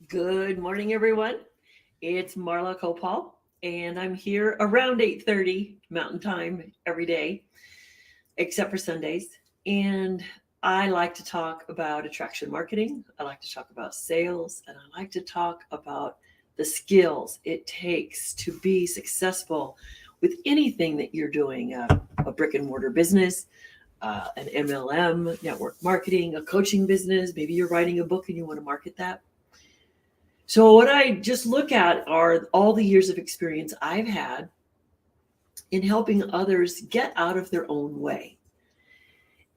Good morning, everyone. It's Marla Copal, and I'm here around 8:30 Mountain Time every day, except for Sundays. And I like to talk about attraction marketing. I like to talk about sales, and I like to talk about the skills it takes to be successful with anything that you're doing, a brick and mortar business, an MLM, network marketing, a coaching business. Maybe you're writing a book and you want to market that. So, what I just look at are all the years of experience I've had in helping others get out of their own way.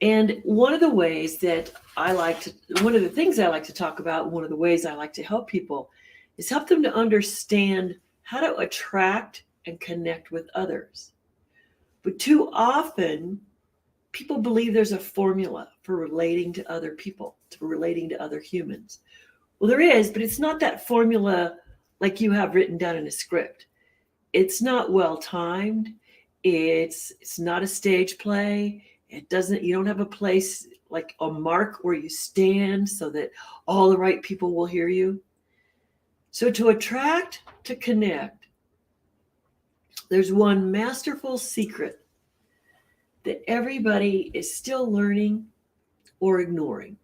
And one of the ways that one of the things I like to talk about, one of the ways I like to help people is help them to understand how to attract and connect with others. But too often, people believe there's a formula for relating to other people, to relating to other humans. Well, there is, but it's not that formula like you have written down in a script. It's not well timed. It's not a stage play. You don't have a place like a mark where you stand so that all the right people will hear you. So to attract, to connect, there's one masterful secret that everybody is still learning or ignoring.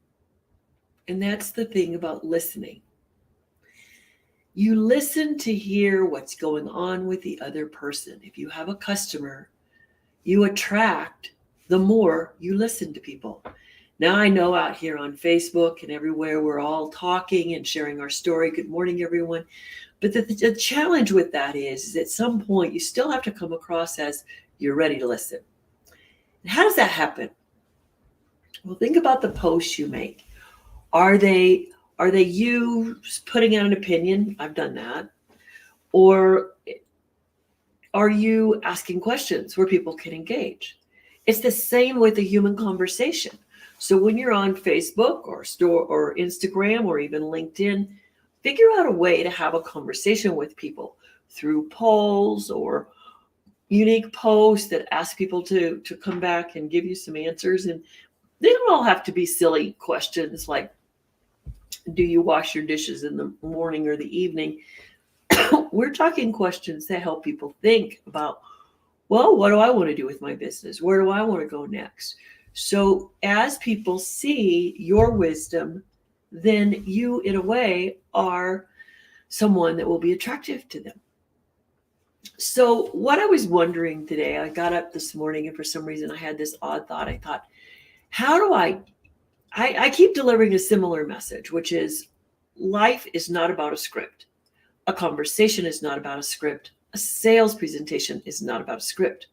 And that's the thing about listening. You listen to hear what's going on with the other person. If you have a customer, you attract the more you listen to people. Now, I know out here on Facebook and everywhere, we're all talking and sharing our story. Good morning, everyone. But the challenge with that is at some point, you still have to come across as you're ready to listen. And how does that happen? Well, think about the posts you make. Are they you putting out an opinion? I've done that. Or are you asking questions where people can engage? It's the same with a human conversation. So when you're on Facebook or Instagram or even LinkedIn, figure out a way to have a conversation with people through polls or unique posts that ask people to come back and give you some answers. And they don't all have to be silly questions like, do you wash your dishes in the morning or the evening? We're talking questions that help people think about, well, what do I want to do with my business? Where do I want to go next? So as people see your wisdom, then you, in a way, are someone that will be attractive to them. So what I was wondering today, I got up this morning and for some reason I had this odd thought. I thought, how do I keep delivering a similar message, which is life is not about a script. A conversation is not about a script. A sales presentation is not about a script.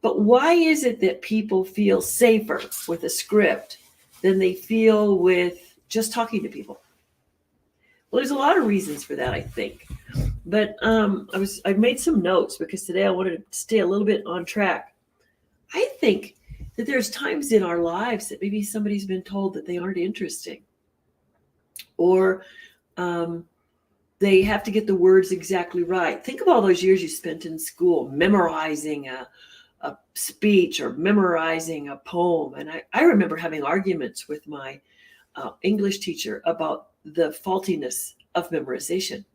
But why is it that people feel safer with a script than they feel with just talking to people? Well, there's a lot of reasons for that, I think. But I made some notes because today I wanted to stay a little bit on track. I think that there's times in our lives that maybe somebody's been told that they aren't interesting, or they have to get the words exactly right. Think of all those years you spent in school memorizing a speech or memorizing a poem. And I remember having arguments with my English teacher about the faultiness of memorization.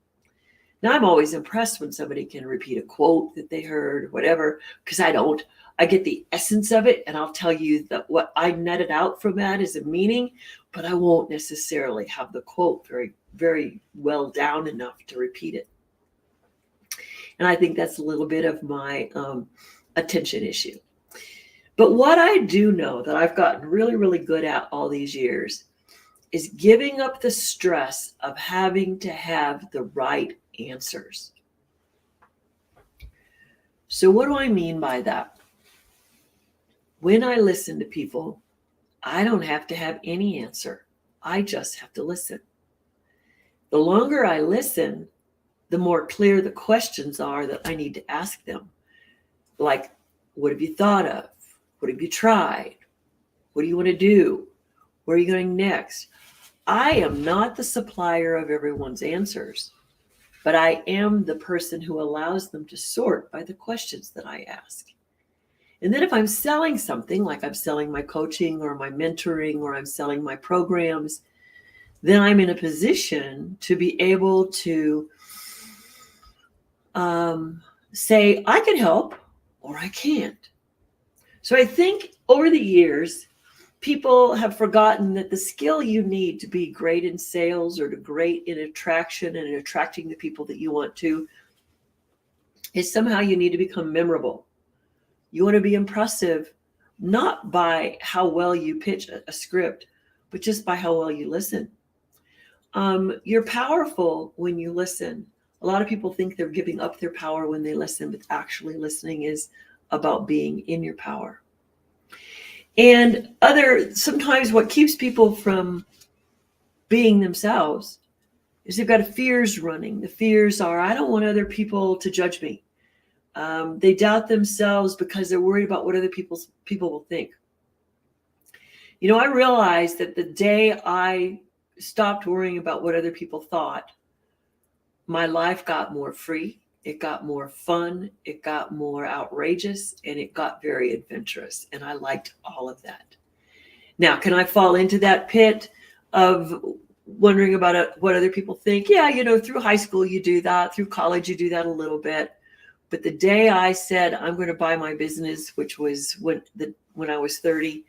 Now, I'm always impressed when somebody can repeat a quote that they heard or whatever, because I don't. I get the essence of it, and I'll tell you that what I netted out from that is a meaning, but I won't necessarily have the quote very, very well down enough to repeat it. And I think that's a little bit of my attention issue. But what I do know that I've gotten really, really good at all these years is giving up the stress of having to have the right answers. So what do I mean by that? When I listen to people, I don't have to have any answer. I just have to listen. The longer I listen, the more clear the questions are that I need to ask them. Like, what have you thought of? What have you tried? What do you want to do? Where are you going next? I am not the supplier of everyone's answers, but I am the person who allows them to sort by the questions that I ask. And then if I'm selling something, like I'm selling my coaching or my mentoring or I'm selling my programs, then I'm in a position to be able to say, I can help or I can't. So I think over the years, people have forgotten that the skill you need to be great in sales or to great in attraction and in attracting the people that you want to is somehow you need to become memorable. You want to be impressive, not by how well you pitch a script, but just by how well you listen. You're powerful when you listen. A lot of people think they're giving up their power when they listen, but actually listening is about being in your power. And sometimes what keeps people from being themselves is they've got fears running. The fears are, I don't want other people to judge me. They doubt themselves because they're worried about what other people will think. You know, I realized that the day I stopped worrying about what other people thought, my life got more free. It got more fun. It got more outrageous, and it got very adventurous. And I liked all of that. Now, can I fall into that pit of wondering about what other people think? Yeah, you know, through high school, you do that. Through college, you do that a little bit. But the day I said, I'm going to buy my business, which was when I was 30,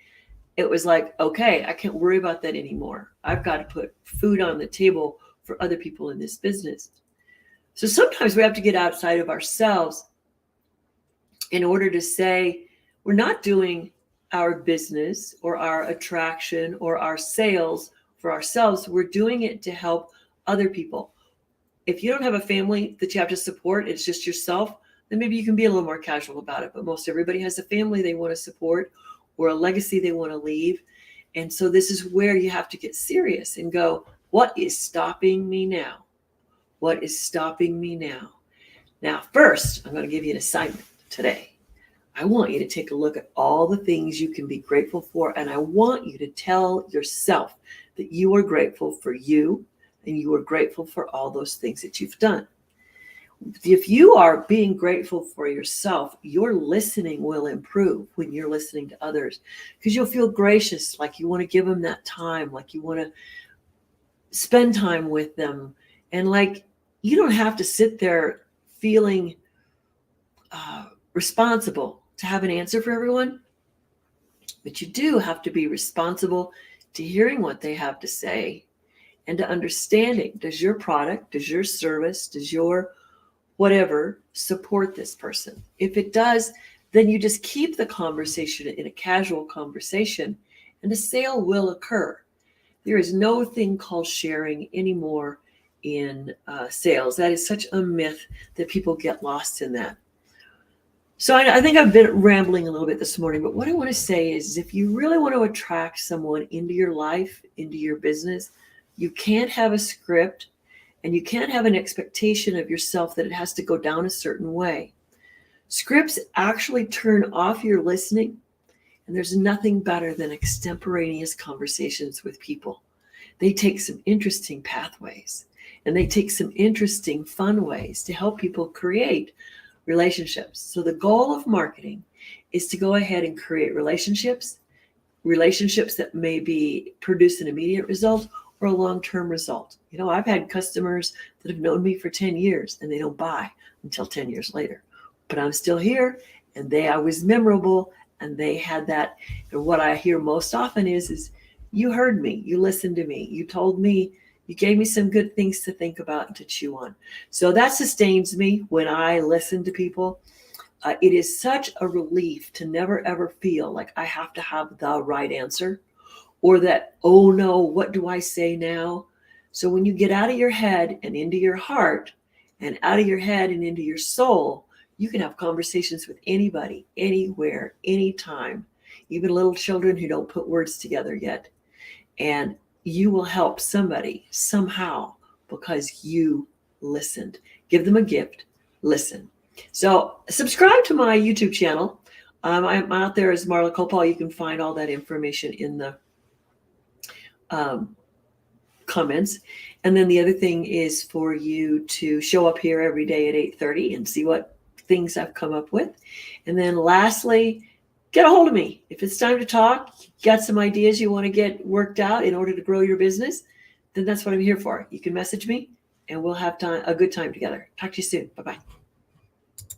it was like, okay, I can't worry about that anymore. I've got to put food on the table for other people in this business. So sometimes we have to get outside of ourselves in order to say, we're not doing our business or our attraction or our sales for ourselves. We're doing it to help other people. If you don't have a family that you have to support, it's just yourself, then maybe you can be a little more casual about it. But most everybody has a family they want to support or a legacy they want to leave. And so this is where you have to get serious and go, what is stopping me now? What is stopping me now? Now, first, I'm going to give you an assignment today. I want you to take a look at all the things you can be grateful for. And I want you to tell yourself that you are grateful for you and you are grateful for all those things that you've done. If you are being grateful for yourself, your listening will improve when you're listening to others because you'll feel gracious, like you want to give them that time, like you want to spend time with them. And like, you don't have to sit there feeling responsible to have an answer for everyone, but you do have to be responsible to hearing what they have to say and to understanding, does your product, does your service, does your whatever support this person? If it does, then you just keep the conversation in a casual conversation and a sale will occur. There is no thing called sharing anymore in sales. That is such a myth that people get lost in that. So I think I've been rambling a little bit this morning, but what I want to say is if you really want to attract someone into your life, into your business, you can't have a script and you can't have an expectation of yourself that it has to go down a certain way. Scripts actually turn off your listening, and there's nothing better than extemporaneous conversations with people. They take some interesting pathways and they take some interesting fun ways to help people create relationships. So the goal of marketing is to go ahead and create relationships that maybe produce an immediate result or a long-term result. You know, I've had customers that have known me for 10 years and they don't buy until 10 years later, but I'm still here and I was memorable and they had that. And what I hear most often is you heard me, you listened to me, you told me, you gave me some good things to think about and to chew on. So that sustains me when I listen to people. It is such a relief to never ever feel like I have to have the right answer or that, oh no, what do I say now? So when you get out of your head and into your heart and out of your head and into your soul, you can have conversations with anybody, anywhere, anytime, even little children who don't put words together yet. And you will help somebody somehow because you listened. Give them a gift, listen. So subscribe to my YouTube channel. I'm out there as Marla Copal. You can find all that information in the comments. And then the other thing is for you to show up here every day at 8:30 and see what things I've come up with. And then lastly, get a hold of me. If it's time to talk, you got some ideas you want to get worked out in order to grow your business, then that's what I'm here for. You can message me and we'll have a good time together. Talk to you soon. Bye-bye.